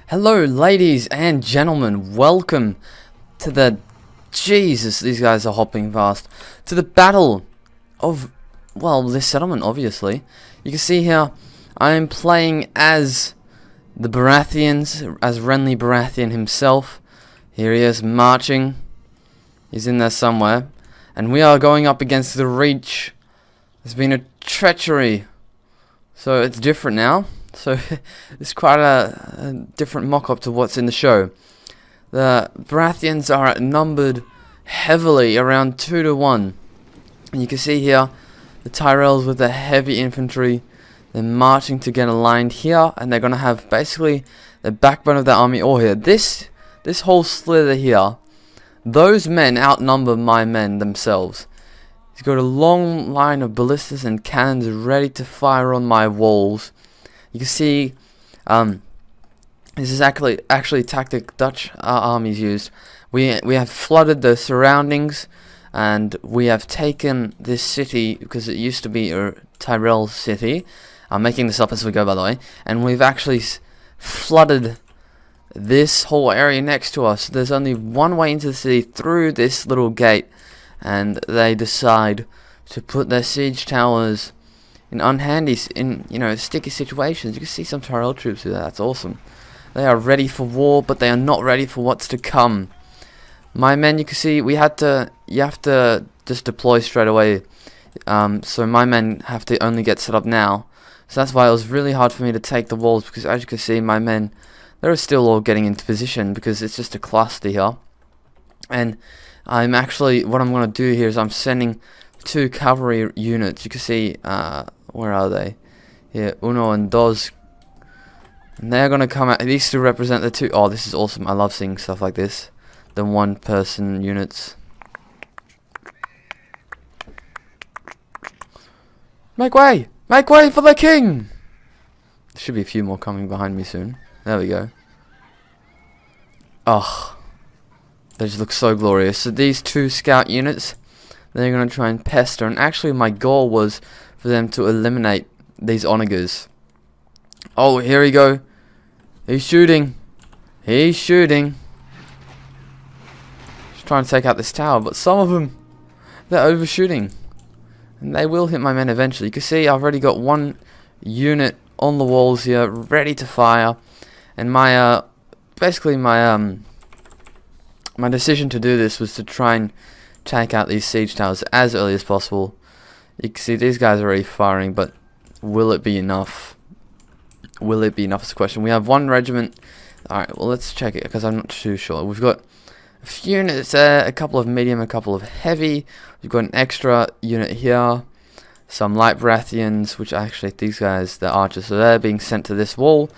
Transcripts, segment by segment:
Hello, ladies and gentlemen. Welcome to the... Jesus, these guys are hopping fast. To the battle of, well, this settlement, obviously. You can see here, I am playing as the Baratheons, as Renly Baratheon himself. Here he is, marching. He's in there somewhere. And we are going up against the Reach. There's been a treachery. So it's different now. So it's quite a different mock-up to what's in the show. The Baratheons are outnumbered heavily, around 2 to 1. And you can see here, the Tyrells with the heavy infantry. They're marching to get aligned here, and they're going to have basically the backbone of their army all here. This whole slither here, those men outnumber my men themselves. He's got a long line of ballistas and cannons ready to fire on my walls. You can see, this is actually tactic Dutch armies used. We have flooded the surroundings, and we have taken this city because it used to be a Tyrell city. I'm making this up as we go, by the way. And we've actually flooded this whole area next to us. There's only one way into the city through this little gate, and they decide to put their siege towers in sticky situations. You can see some Tyrell troops here. That's awesome. They are ready for war, but they are not ready for what's to come. My men, you can see, you have to just deploy straight away. So my men have to only get set up now. So that's why it was really hard for me to take the walls, because as you can see, my men, they're still all getting into position because it's just a cluster here. And what I'm going to do here is I'm sending 2 cavalry units. You can see, where are they? Here, Uno and Dos. And they're going to come out. These 2 represent the 2. Oh, this is awesome. I love seeing stuff like this. The 1-person units. Make way! Make way for the king! There should be a few more coming behind me soon. There we go. Oh, they just look so glorious. So these 2 scout units, they're going to try and pester. And actually my goal was for them to eliminate these onagers. Oh, here we go. He's shooting. He's shooting. Just trying to take out this tower. But some of them, they're overshooting. And they will hit my men eventually. You can see I've already got 1 unit on the walls here, ready to fire. And my, my decision to do this was to try and take out these siege towers as early as possible. You can see these guys are already firing, but will it be enough? Will it be enough is the question. We have 1 regiment. Alright, well, let's check it, because I'm not too sure. We've got a few units there, a couple of medium, a couple of heavy. We've got an extra unit here. Some light Baratheons, which actually, these guys, they're archers, so they're being sent to this wall.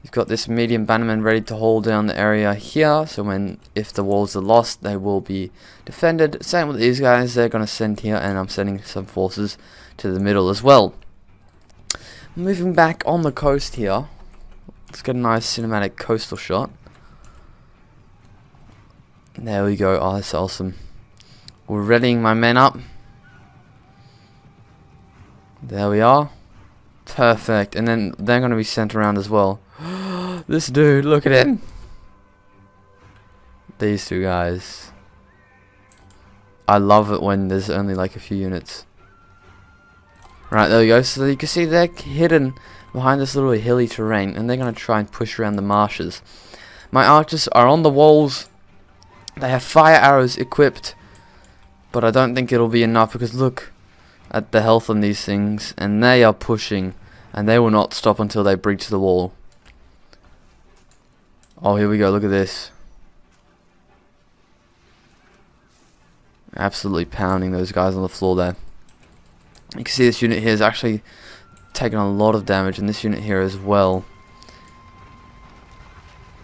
You've got this medium bannerman ready to hold down the area here, so if the walls are lost, they will be defended. Same with these guys, they're going to send here, and I'm sending some forces to the middle as well. Moving back on the coast here, let's get a nice cinematic coastal shot. There we go. Oh, that's awesome. We're readying my men up. There we are. Perfect. And then they're going to be sent around as well. This dude, look at him. These 2 guys. I love it when there's only like a few units. Right, there we go. So you can see they're hidden behind this little hilly terrain, and they're going to try and push around the marshes. My archers are on the walls. They have fire arrows equipped, but I don't think it'll be enough, because look at the health on these things, and they are pushing, and they will not stop until they breach the wall. Oh, here we go. Look at this. Absolutely pounding those guys on the floor there. You can see this unit here is actually taking a lot of damage, and this unit here as well.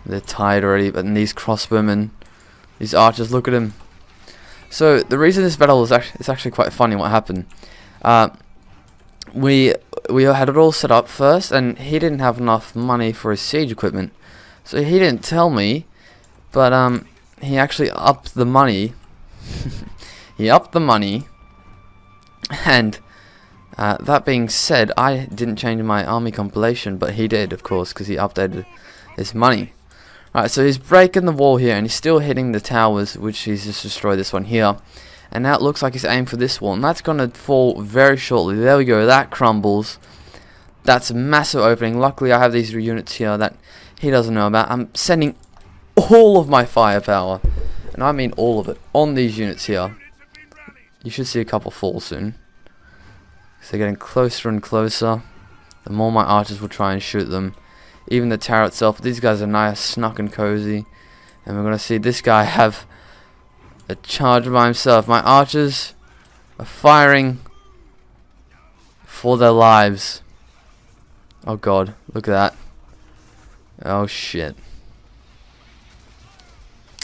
They're tired already, but these crossbowmen, these archers, look at him. So the reason this battle is actually quite funny what happened. We had it all set up first, and he didn't have enough money for his siege equipment, so he didn't tell me. But he actually upped the money. He upped the money, and that being said, I didn't change my army compilation, but he did, of course, because he updated his money. Alright, so he's breaking the wall here, and he's still hitting the towers, which he's just destroyed this one here. And now it looks like he's aiming for this wall, and that's going to fall very shortly. There we go, that crumbles. That's a massive opening. Luckily, I have these units here that he doesn't know about. I'm sending all of my firepower, and I mean all of it, on these units here. You should see a couple fall soon. So they're getting closer and closer. The more my archers will try and shoot them. Even the tower itself, these guys are nice, snuck and cozy. And we're going to see this guy have a charge by himself. My archers are firing for their lives. Oh god, look at that. Oh shit.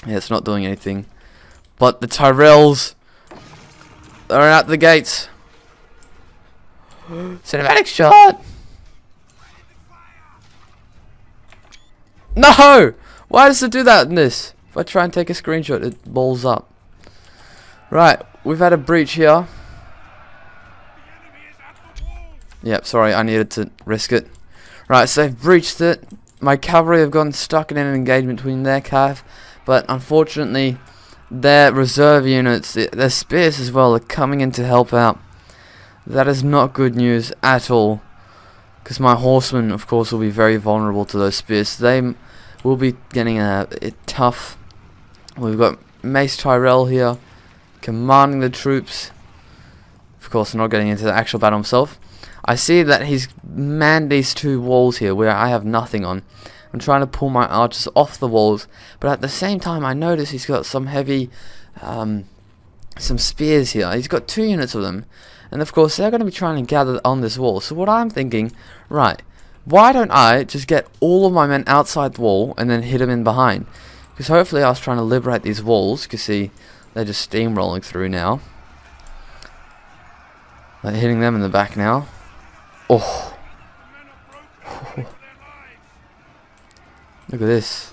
Yeah, it's not doing anything. But the Tyrells are out the gates. Cinematic shot! No! Why does it do that in this? If I try and take a screenshot, it balls up. Right, we've had a breach here. Yep, sorry, I needed to risk it. Right, so they've breached it. My cavalry have gotten stuck in an engagement between their cav, but unfortunately, their reserve units, their spears as well, are coming in to help out. That is not good news at all, because my horsemen, of course, will be very vulnerable to those spears. They will be getting it tough. We've got Mace Tyrell here, commanding the troops. Of course, not getting into the actual battle himself. I see that he's manned these two walls here where I have nothing on. I'm trying to pull my archers off the walls, but at the same time I notice he's got some heavy, some spears here. He's got 2 units of them, and of course they're going to be trying to gather on this wall. So what I'm thinking, right, why don't I just get all of my men outside the wall and then hit them in behind? Because hopefully I was trying to liberate these walls. You can see they're just steamrolling through now. They're hitting them in the back now. Oh. Look at this.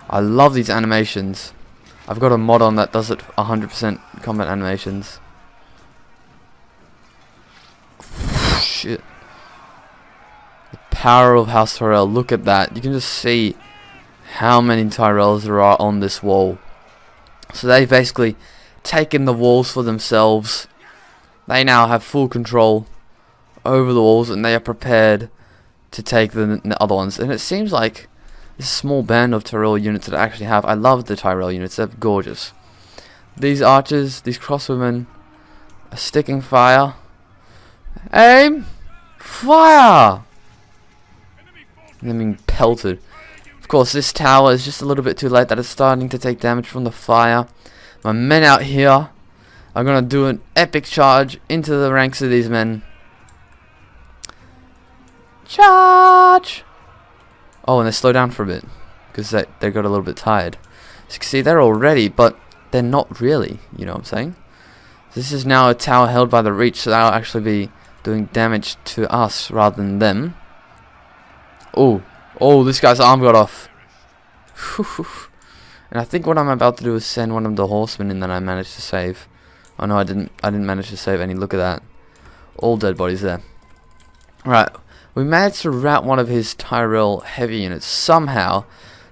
I love these animations. I've got a mod on that does it 100% combat animations. Shit. The power of House Tyrell. Look at that. You can just see how many Tyrells there are on this wall. So they've basically taken the walls for themselves. They now have full control over the walls, and they are prepared to take the other ones. And it seems like this small band of Tyrell units that I actually have. I love the Tyrell units. They're gorgeous. These archers, these crossbowmen, are sticking fire. Aim! Fire! And they're being pelted. Of course, this tower is just a little bit too late. That is starting to take damage from the fire. My men out here are going to do an epic charge into the ranks of these men. Charge! Oh, and they slow down for a bit because they got a little bit tired. So you can see they're all ready, but they're not really. You know what I'm saying? This is now a tower held by the Reach, so that'll actually be doing damage to us rather than them. Oh, this guy's arm got off. And I think what I'm about to do is send one of the horsemen in that I managed to save. Oh no, I didn't manage to save any. Look at that. All dead bodies there. Right. We managed to rout one of his Tyrell heavy units somehow.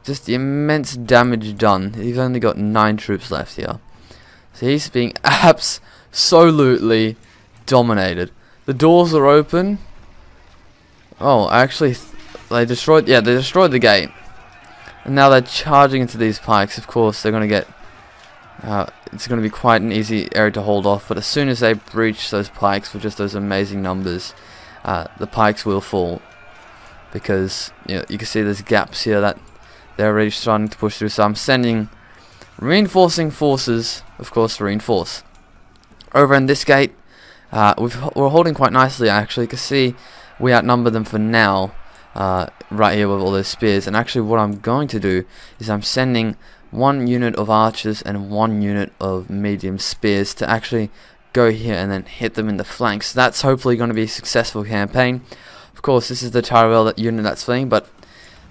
Just the immense damage done. He's only got 9 troops left here. So he's being absolutely dominated. The doors are open. Oh, actually, they destroyed the gate. And now they're charging into these pikes. Of course, they're going to get... it's going to be quite an easy area to hold off. But as soon as they breach those pikes with just those amazing numbers... the pikes will fall, because you can see there's gaps here that they're already starting to push through. So I'm sending reinforcing forces, of course, to reinforce. Over in this gate, we're holding quite nicely actually. You can see we outnumber them for now, right here with all those spears. And actually what I'm going to do is I'm sending 1 unit of archers and 1 unit of medium spears to actually go here and then hit them in the flanks. That's hopefully going to be a successful campaign. Of course, this is the Tyrell unit that's fleeing, but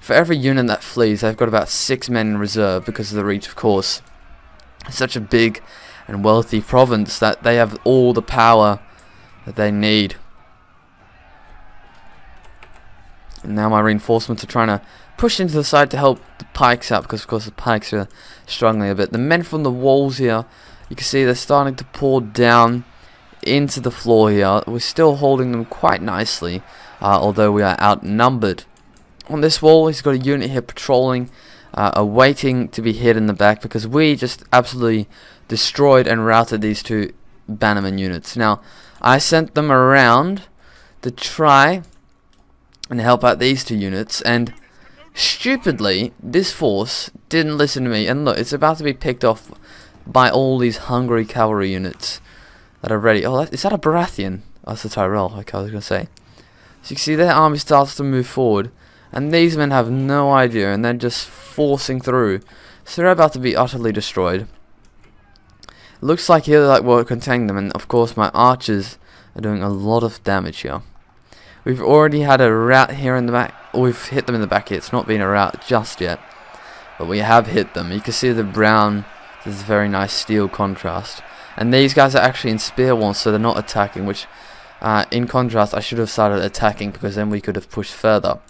for every unit that flees, they've got about 6 men in reserve because of the Reach, of course. It's such a big and wealthy province that they have all the power that they need. And now my reinforcements are trying to push into the side to help the pikes out, because of course the pikes are struggling a bit. The men from the walls here, you can see they're starting to pour down into the floor here. We're still holding them quite nicely, although we are outnumbered. On this wall, he's got a unit here patrolling, awaiting to be hit in the back, because we just absolutely destroyed and routed these two bannerman units. Now, I sent them around to try and help out these two units, and stupidly, this force didn't listen to me. And look, it's about to be picked off by all these hungry cavalry units that are ready. Oh, is that a Baratheon? Oh, that's a Tyrell, like I was going to say. So you can see their army starts to move forward, and these men have no idea, and they're just forcing through. So they're about to be utterly destroyed. It looks like here like we're containing them, and of course my archers are doing a lot of damage here. We've already had a rout here in the back. We've hit them in the back here. It's not been a rout just yet, but we have hit them. You can see the brown, this very nice steel contrast. And these guys are actually in spear walls, so they're not attacking, which in contrast I should have started attacking, because then we could have pushed further.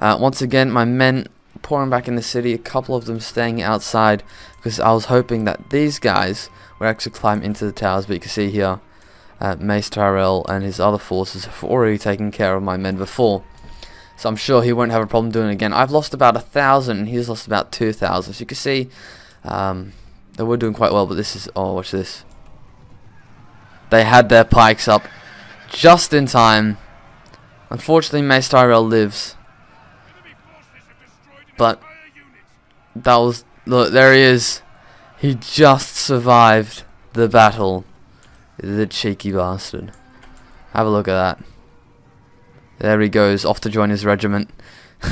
Once again, my men pouring back in the city, a couple of them staying outside, because I was hoping that these guys would actually climb into the towers, but you can see here Mace Tyrell and his other forces have already taken care of my men before, so I'm sure he won't have a problem doing it again. I've lost about 1,000 and he's lost about 2,000, so you can see they were doing quite well, but this is, oh, watch this. They had their pikes up just in time. Unfortunately, Mace Tyrell lives, but that was, look, there he is. He just survived the battle. The cheeky bastard. Have a look at that. There he goes, off to join his regiment.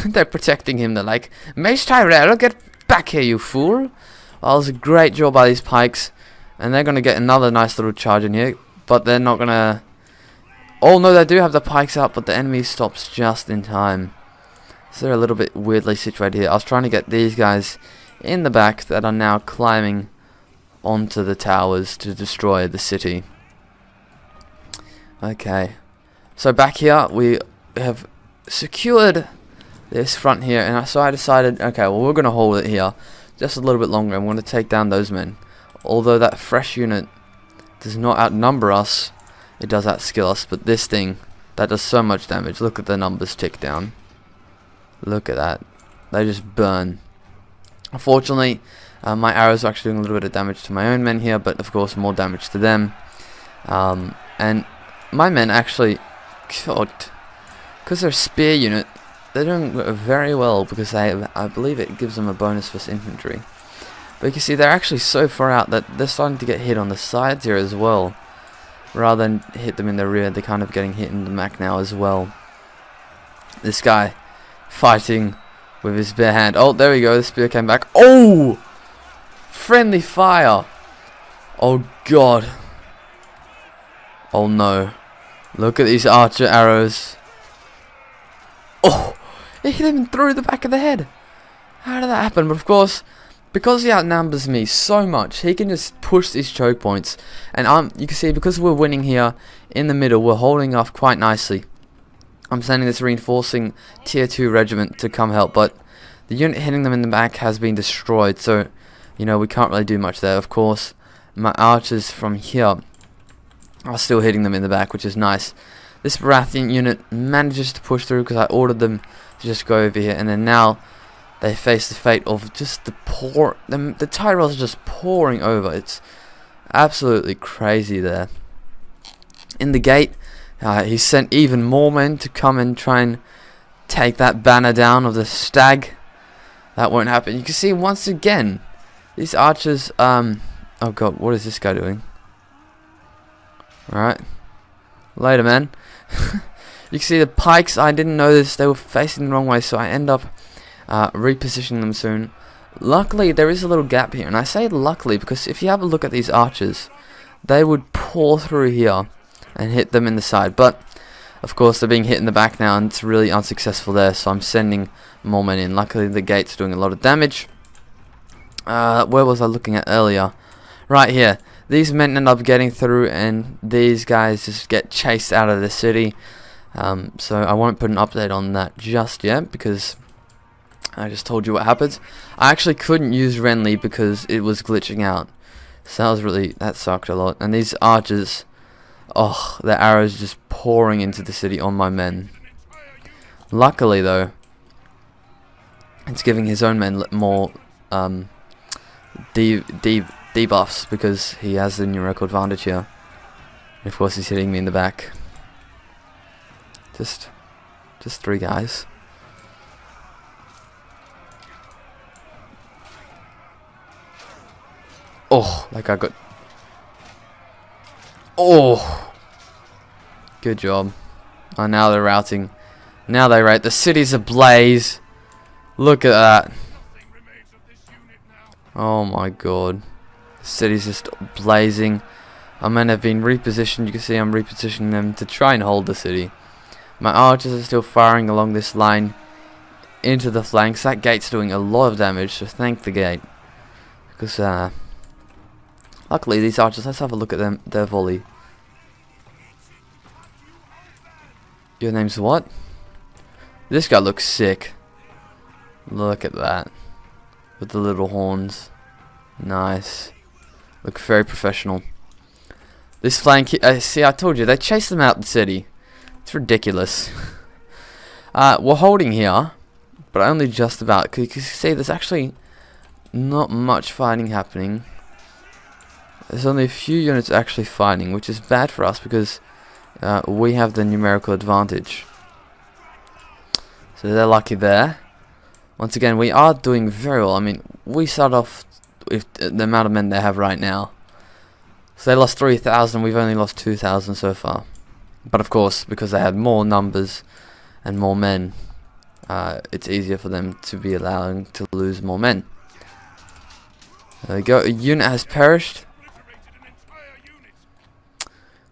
They're protecting him. They're like, Mace Tyrell, get back here, you fool. Well, it was a great job by these pikes. And they're going to get another nice little charge in here. But they're not going to... Oh no, they do have the pikes out, but the enemy stops just in time. So they're a little bit weirdly situated here. I was trying to get these guys in the back that are now climbing onto the towers to destroy the city. Okay, so back here we have secured this front here, and so I decided, okay, well, we're going to hold it here just a little bit longer, and we're going to take down those men. Although that fresh unit does not outnumber us, it does outskill us, but this thing, that does so much damage. Look at the numbers tick down. Look at that. They just burn. Unfortunately, my arrows are actually doing a little bit of damage to my own men here, but of course more damage to them. And my men actually, because they're a spear unit, they're doing very well, because I believe it gives them a bonus for infantry. But you can see they're actually so far out that they're starting to get hit on the sides here as well. Rather than hit them in the rear, they're kind of getting hit in the back now as well. This guy fighting with his bare hand. Oh, there we go. The spear came back. Oh! Friendly fire. Oh, God. Oh, no. Look at these archer arrows. Oh! It hit him through the back of the head. How did that happen? But, of course, because he outnumbers me so much, he can just push these choke points. And you can see, because we're winning here in the middle, we're holding off quite nicely. I'm sending this reinforcing tier 2 regiment to come help, but the unit hitting them in the back has been destroyed, so, you know, we can't really do much there. Of course, my archers from here are still hitting them in the back, which is nice. This Baratheon unit manages to push through, because I ordered them to just go over here, and then now they face the fate of just the Tyrells are just pouring over. It's absolutely crazy there. In the gate, he sent even more men to come and try and take that banner down of the stag. That won't happen. You can see once again, these archers, oh god, what is this guy doing? Alright. Later, man. You can see the pikes, I didn't know this, they were facing the wrong way, so I end up repositioning them soon. Luckily, there is a little gap here, and I say luckily because if you have a look at these archers, they would pour through here and hit them in the side, but of course they're being hit in the back now, and it's really unsuccessful there, so I'm sending more men in. Luckily the gate's doing a lot of damage. Where was I looking at earlier? Right here. These men end up getting through, and these guys just get chased out of the city. So I won't put an update on that just yet because I just told you what happened. I actually couldn't use Renly because it was glitching out. So that sucked a lot. And these archers, oh, their arrows just pouring into the city on my men. Luckily though, it's giving his own men more debuffs because he has the numerical advantage here. And of course he's hitting me in the back. Just 3 guys. Oh, that guy got... Oh! Good job. Oh, now they're routing. Now they rate. The city's ablaze. Look at that. Oh my god. The city's just blazing. Our men have been repositioned. You can see I'm repositioning them to try and hold the city. My archers are still firing along this line into the flanks. That gate's doing a lot of damage, so thank the gate. Because, luckily these archers, let's have a look at them, their volley. Your name's what? This guy looks sick. Look at that. With the little horns. Nice. Look very professional. This flank, see, I told you, they chased them out the city. It's ridiculous. We're holding here, but only just about. Cause you can see there's actually not much fighting happening. There's only a few units actually fighting, which is bad for us because we have the numerical advantage. So they're lucky there. Once again, we are doing very well. I mean, we start off with the amount of men they have right now. So they lost 3,000, we've only lost 2,000 so far. But of course, because they had more numbers and more men, it's easier for them to be allowing to lose more men. There we go, a unit has perished.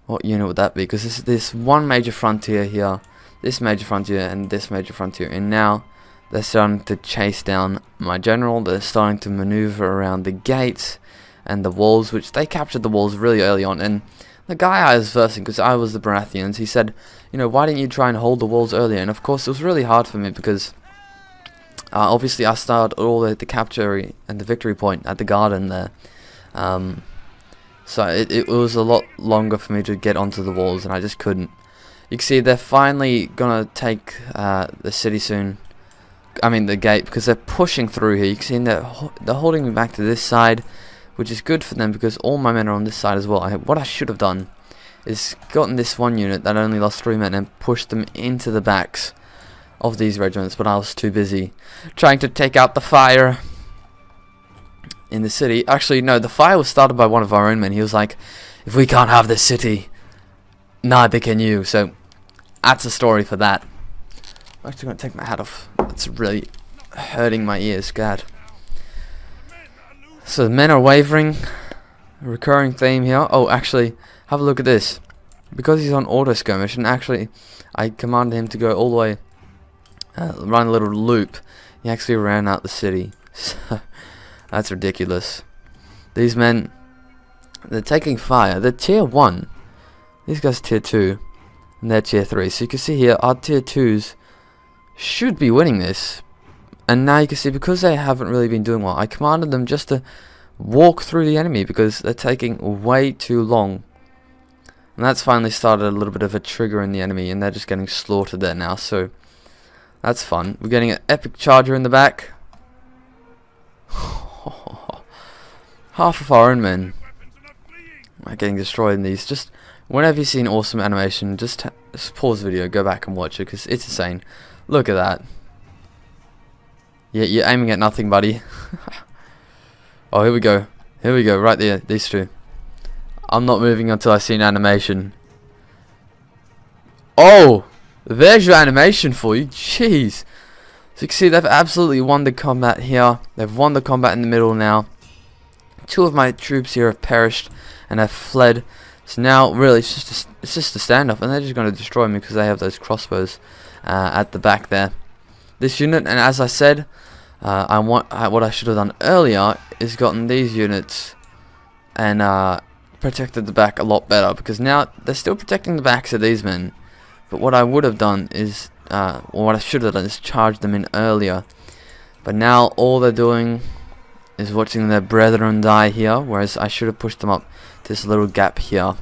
What unit would that be? Because this one major frontier here, this major frontier and this major frontier, and now they're starting to chase down my general. They're starting to maneuver around the gates and the walls, which they captured the walls really early on. And the guy I was versing, because I was the Baratheons, he said, you know, why didn't you try and hold the walls earlier? And of course it was really hard for me because obviously I started all the capture and the victory point at the garden there. So it was a lot longer for me to get onto the walls, and I just couldn't. You can see they're finally gonna take the city soon. I mean the gate, because they're pushing through here. You can see they're holding me back to this side, which is good for them because all my men are on this side as well. What I should have done is gotten this one unit that only lost 3 men and pushed them into the backs of these regiments, but I was too busy trying to take out the fire in the city. Actually, no, the fire was started by one of our own men. He was like, if we can't have this city, neither can you. So that's a story for that. I'm actually going to take my hat off. It's really hurting my ears, God. So the men are wavering. A recurring theme here. Oh, actually, have a look at this. Because he's on auto skirmish, and actually I commanded him to go all the way, run a little loop. He actually ran out the city. So that's ridiculous. These men, they're taking fire. They're tier 1. These guys tier 2. And they're tier 3. So you can see here, our tier 2s should be winning this. And now you can see, because they haven't really been doing well, I commanded them just to walk through the enemy because they're taking way too long. And that's finally started a little bit of a trigger in the enemy, and they're just getting slaughtered there now. So that's fun. We're getting an epic charger in the back. Half of our own men are getting destroyed in these. Just whenever you see an awesome animation, just pause the video, go back and watch it because it's insane. Look at that. Yeah, you're aiming at nothing, buddy. Oh, here we go. Here we go, right there, these two. I'm not moving until I see an animation. Oh! There's your animation for you. Jeez. So you can see they've absolutely won the combat here. They've won the combat in the middle now. 2 of my troops here have perished and have fled. So now, really, it's just a standoff, and they're just going to destroy me because they have those crossbows at the back there. This unit, and as I said, what I should have done earlier is gotten these units and protected the back a lot better, because now they're still protecting the backs of these men, But what I would have done is, or what I should have done is charge them in earlier. But now all they're doing is watching their brethren die here, whereas I should have pushed them up this little gap here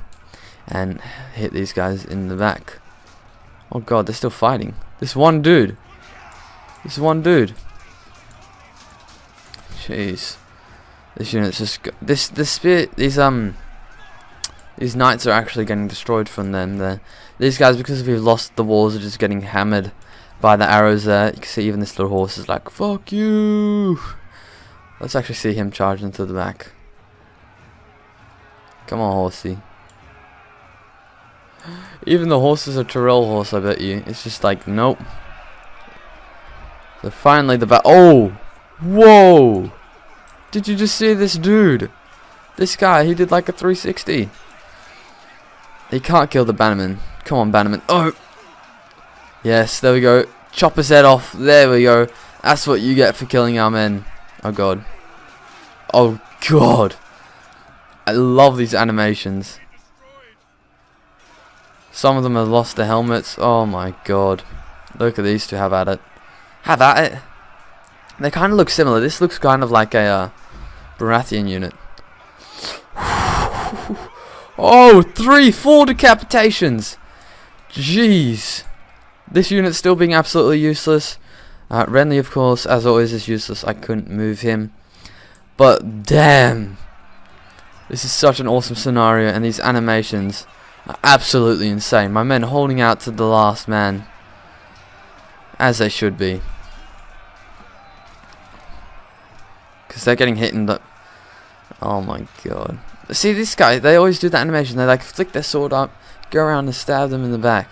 and hit these guys in the back. Oh god, they're still fighting. This one dude. Jeez. This unit's just these knights are actually getting destroyed from them. These guys, because we've lost the walls, are just getting hammered by the arrows there. You can see even this little horse is like, fuck you. Let's actually see him charge into the back. Come on, horsey. Even the horse is a Tyrell horse, I bet you. It's just like, nope. So finally the oh! Whoa! Did you just see this dude? This guy, he did like a 360. He can't kill the bannerman. Come on, bannerman. Oh! Yes, there we go. Chop his head off. There we go. That's what you get for killing our men. Oh god. Oh god. I love these animations. Some of them have lost their helmets. Oh my god. Look at these two have at it. Have at it. They kind of look similar. This looks kind of like a BARATHEON unit. Oh, 4 decapitations. Jeez. This unit's still being absolutely useless. Renly, of course, as always, is useless. I couldn't move him. But damn. This is such an awesome scenario, and these animations are absolutely insane. My men holding out to the last man. As they should be. Because they're getting hit in the... Oh my god. See, this guy, they always do that animation. They like flick their sword up, go around and stab them in the back.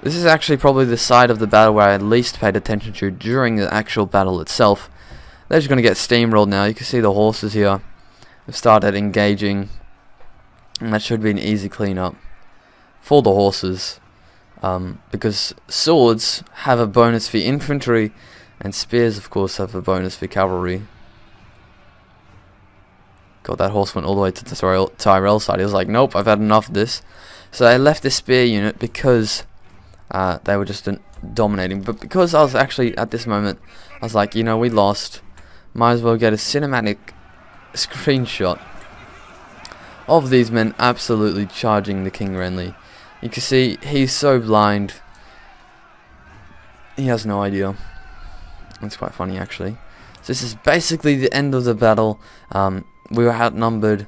This is actually probably the side of the battle where I least paid attention to during the actual battle itself. They're just going to get steamrolled now. You can see the horses here have started engaging. And that should be an easy cleanup for the horses. Because swords have a bonus for infantry, and spears, of course, have a bonus for cavalry. God, that horse went all the way to the Tyrell side. He was like, nope, I've had enough of this. So I left this spear unit because they were just dominating. But because I was actually, at this moment, I was like, you know, we lost. Might as well get a cinematic screenshot of these men absolutely charging the King Renly. You can see he's so blind. He has no idea. It's quite funny, actually. So this is basically the end of the battle. We were outnumbered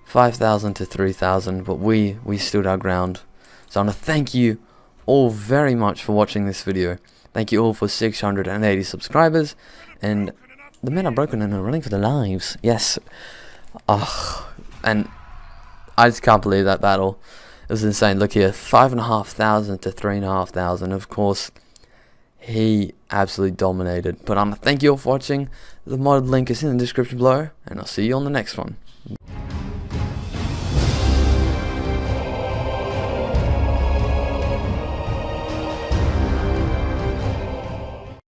5,000 to 3,000, but we stood our ground. So I want to thank you all very much for watching this video. Thank you all for 680 subscribers, and the men are broken and are running for their lives. Yes. And I just can't believe that battle. It was insane. Look here, 5,500 to 3,500. Of course, he absolutely dominated. But thank you all for watching. The mod link is in the description below, and I'll see you on the next one.